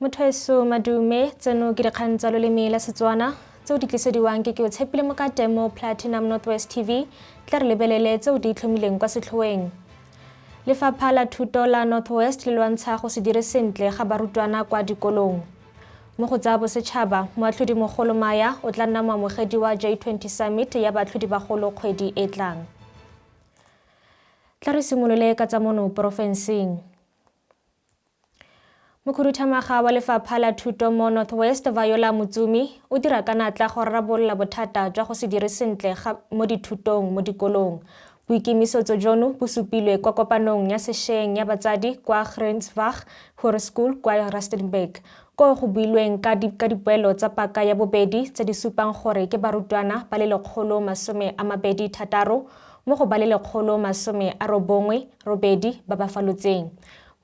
Motheso madume tseno ke dikgang tsa loleme la Setswana tseo di tlisediwang ke o Tshepile Mokatemo Platinum Northwest TV tla re lebelele tseo di itlhomileng kwa setlhoeng. Lefapha la Thuto la Northwest le lwantsha go se dire sentle ga barutwana kwa dikolong. Mo go tsa bosetšhaba, moatlhodi mogolo Maya o tla nna moamogedi wa J20 Summit ya baatlhodi bagolo kgwedi e tlang. Tla re simolole ka tsa mono porofenseng. Mokhuduthamaga wa Lefapha la Thuto mo Northwest Viola Mutsumi o dira ka natla go rarabolola bothata jwa go se dire sentle mo dithutong mo dikolong. Boikemisetso jono bo supilwe kwa kopanong ya sešweng ya batsadi kwa Grensvach Hoërskool kwa Rustenburg, go builweng ka dipoelo tsa paka ya bobedi tse di supang gore ke barutwana ba le 126 mo go ba le 198 ba ba falotseng.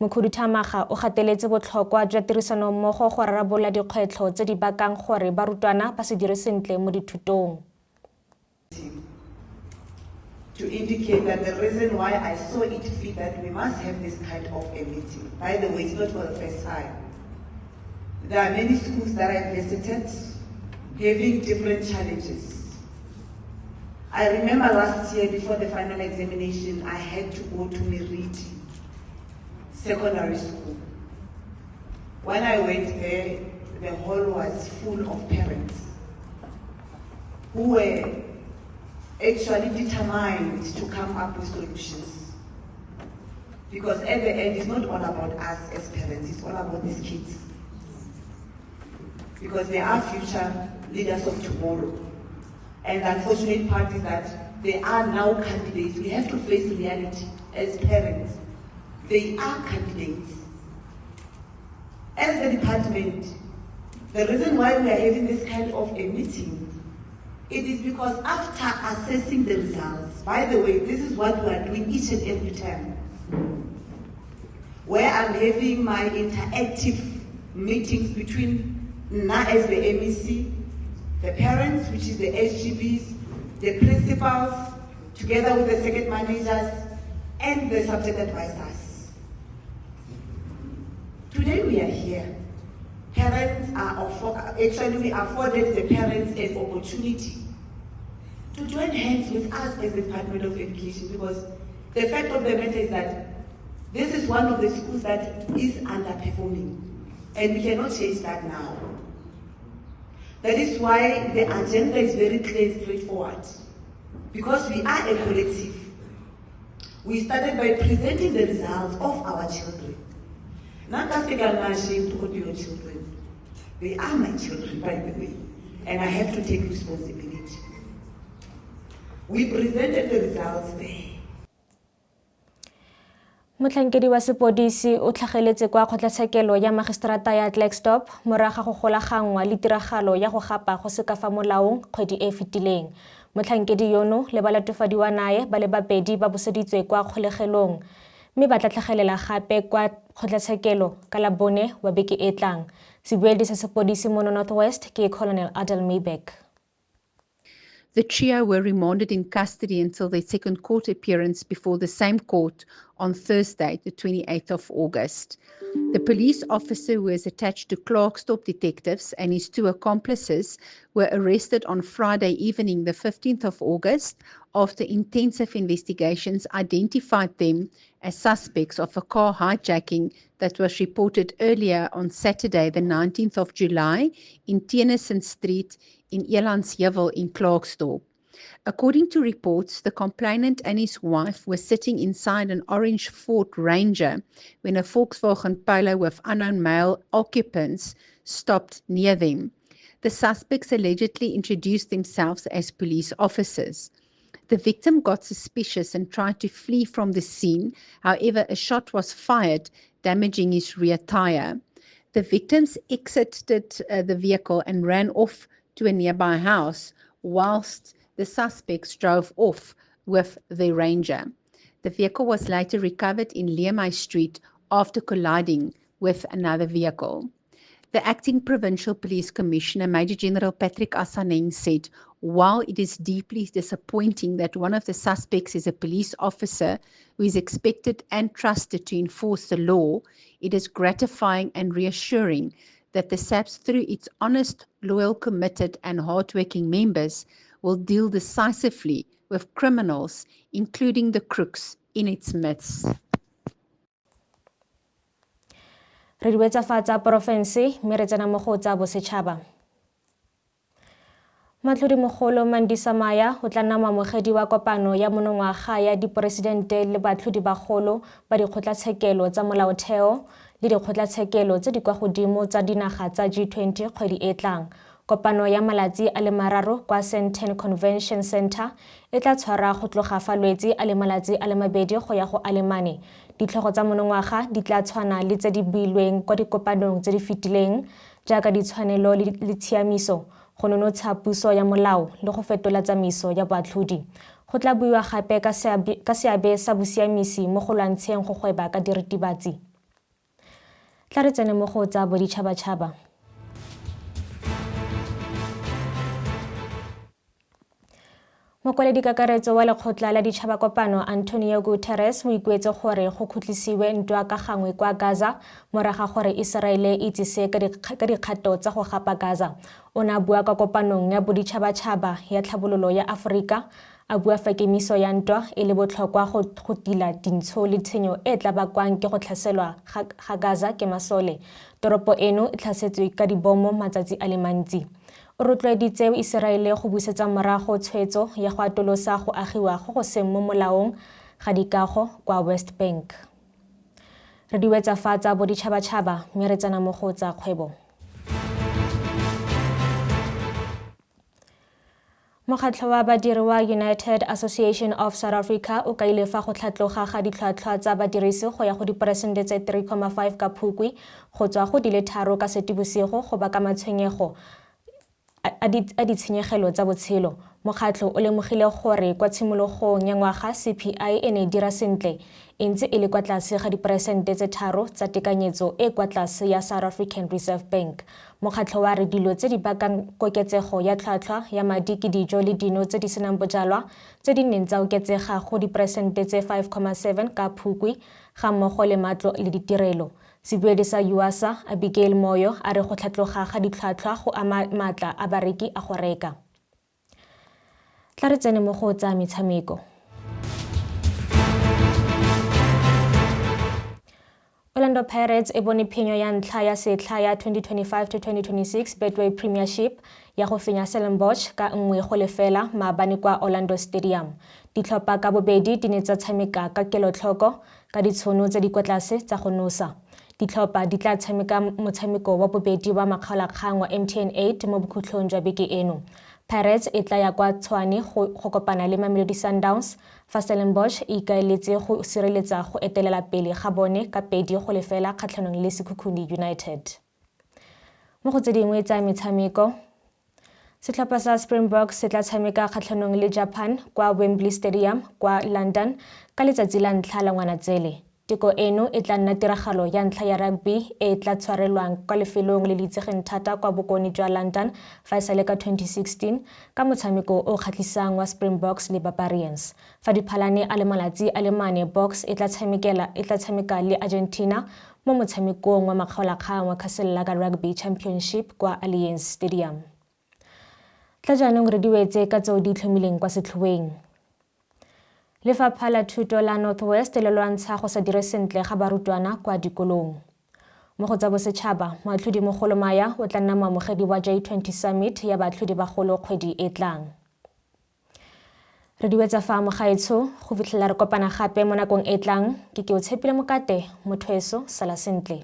Mokhuduthamaga o gateletse botlhokwa jwa tirisano mmogo go rarabolola dikgwetlho tse di bakang gore barutwana ba se dire sentle mo dithutong. To indicate that the reason why I saw it fit that we must have this kind of a meeting. By the way, it's not for the first time. There are many schools that I've visited having different challenges. I remember last year before the final examination, I had to go to Meriti Secondary School. When I went there, the hall was full of parents who were actually determined to come up with solutions. Because at the end, it's not all about us as parents, it's all about these kids. Because they are future leaders of tomorrow. And the unfortunate part is that they are now candidates. We have to face reality as parents. They are candidates. As the department, the reason why we are having this kind of a meeting, it is because after assessing the results, by the way, this is what we are doing each and every time, where I'm having my interactive meetings between NA as the MEC, the parents, which is the SGBs, the principals, together with the circuit managers, and the subject advisors. Today we are here. Parents are actually we afforded the parents an opportunity to join hands with us as the Department of Education, because the fact of the matter is that this is one of the schools that is underperforming, and we cannot change that now. That is why the agenda is very clear and straightforward, because we are a collective. We started by presenting the results of our children. Not that I'm not ashamed to hold your children. They are my children, by the way, and I have to take responsibility. We presented the results there. Motlhankedi wa sepodisi o tlhageletse kwa kgotlatshekelo ya magistrata ya Klerksdorp moraga go golagangwa le tiragalo ya go gapa go se ka fa molaong kgwedi e fetileng. Motlhankedi yono le balatofadiwa nae ba le babedi ba buseditswe kwa kgolegelong, mme ba tla tlhagelela gape kwa kgotlatshekelo ka Labone wa beke e tlang. Sebueledi sa sepodisi mo Northwest ke Colonel Adel Maybeck. The trio were remanded in custody until their second court appearance before the same court on Thursday, the 28th of August. The police officer who is attached to Klerksdorp detectives and his two accomplices were arrested on Friday evening, the 15th of August, after intensive investigations identified them as suspects of a car hijacking that was reported earlier on Saturday, the 19th of July, in Tennyson Street in Elandsheuvel in Klerksdorp. According to reports, the complainant and his wife were sitting inside an orange Ford Ranger when a Volkswagen Polo with unknown male occupants stopped near them. The suspects allegedly introduced themselves as police officers. The victim got suspicious and tried to flee from the scene. However, a shot was fired, damaging his rear tire. The victims exited the vehicle and ran off to a nearby house, whilst the suspects drove off with the Ranger. The vehicle was later recovered in Leemay Street after colliding with another vehicle. The acting Provincial Police Commissioner, Major General Patrick Asaneng, said, while it is deeply disappointing that one of the suspects is a police officer who is expected and trusted to enforce the law, it is gratifying and reassuring that the SAPS, through its honest, loyal, committed, and hardworking members, will deal decisively with criminals, including the crooks in its midst. Re di wetsafatsa porofense mme re tsena mo go tsa bosetšhaba. Moatlhodimogolo Mandisa Maya o tla nna moamogedi wa kopano ya monongwaga ya diporesidente le baatlhodibagolo ba dikgotlatshekelo tsa molaotheo le dikgotlatshekelo tse di kwa godimo tsa dinaga tsa G20 kgwedi e tlang. Kopano ya malatsi a le mararo kwa Sandton Convention Center e tla tshwara go tloga fa Lwetse a le malatsi a le mabedi go ya go a le mane. Ditlhogo tsa monongwaga di tla tshwana le tse di builweng kwa dikopanong tse di fetileng jaaka ditshwanelo le tshiamiso, go nonotsha puso ya molao le go fetola tsamaiso ya boatlhodi. Go tla buiwa gape ka seabe sa bosiamisi mo go lwantsheng go gweba ka diritibatsi. Tla re tsene mo go tsa boditšhabatšhaba. Mokwaledi-kakaretso wa Lekgotla la Ditšhabakopano Antonio Guterres o ikuetse gore go khutlisiwe ntwa ka gangwe kwa Gaza moraga gore Iseraele e itsise ka dikgato tsa go gapa Gaza. O ne a bua ka kopanong ya boditšhabatšhaba ya tlhabololo ya Aforika, a bua fa kemiso ya ntwa e le botlhokwa go tila dintsho le tshenyo e tla bakwang ke go tlhaselwa ga Gaza ke masole. Toropo eno e tlhasetswe ka dibomo matsatsi a le mantsi. O rotloeditse Iseraele go busetsa morago tshwetso ya go atolosa go agiwa go seng mo molaong ga dikago kwa West Bank. Re di wetsafatsa boditšhabatšhaba mme re tsena mo go tsa kgwebo. Mokgatlho wa badiri wa United Association of South Africa o kaile fa go tlhatloga ga ditlhwatlhwa tsa badirisi go ya go diperesente tse 3.5 ka Phukwi go tswa go di le 3 ka Seetebosigo go baka matshwenyego a ditshenyegelo tsa botshelo. Mokgatlho o lemogile gore kwa tshimologong ya ngwaga CPI e ne dira sentle e ntse e le kwa tlase ga diperesente tse 3 tsa tekanyetso e kwa tlase ya South African Reserve Bank. Mokgatlho wa re dilo tse di bakang koketsego ya tlhwatlhwa ya madi ke dijo le dino tse di senang bojalwa tse di neng tsa oketsega go diperesente tse 5.7 ka Phukwi ga mmogo le matlo le ditirelo. Sebuedi sa UASA Abigail Moyo a re go tlhatloga ga ditlhwatlhwa go ama maatla a bareki a go reka. Tla re tsene mo go tsa metshameko. Orlando Pirates e bone phenyo ya ntlha ya setlha ya 2025-2026 Betway Premiership ya go fenya Stellenbosch ka 1-0 maabane kwa Orlando Stadium. Ditlhopha ka bobedi di ne tsa tshameka ka kelotlhoko ka ditshono tse di kwa tlase tsa go nosa. Ditlhopha di tla tshameka motshameko wa bobedi wa makgaolakgang wa MTN 8 mo bokhutlhong jwa beke eno. Pirates e tla ya kwa Tshwane go kopana le Mamelodi Sundowns fa Stellenbosch e ikaeletse go sireletsa go etelela pele ga bone ka 2-0 kgatlhanong le Sekhukhune United. Mo go tse dingwe tsa metshameko, setlhopha sa Springboks se tla tshameka kgatlhanong le Japan kwa Wembley Stadium kwa London ka letsatsi la ntlha la Ngwanatsele. Teko eno e tla nna tiragalo ya ntlha ya rugby e tla tshwarelwang kwa lefelong le le itsegeng thata kwa bokone jwa London fa e sale ka 2016 ka motshameko o kgatlhisang wa Springboks le Barbarians. Fa diphalane a le malatsi a le mane, Boks e tla tshameka le Argentina mo motshamekong wa makgaolakgang wa Casablanca Rugby Championship kwa Allianz Stadium. Tla jaanong re di wetse ka tseo di itlhomileng kwa setlhoeng. Lefapha la Thuto la Northwest le lwantsha go sa dire sentle ga barutwana kwa dikolong. Mo go tsa bosetšhaba, Moatlhodimogolo Maya o tla nna moamogedi wa J20 Summit ya baatlhodibagolo kgwedi e tlang. Re di wetsa fa mogaetsho go fitlhela re kopana gape mo nakong e tlang ke o Tshepile Mokate, Mothweso, sala sentle.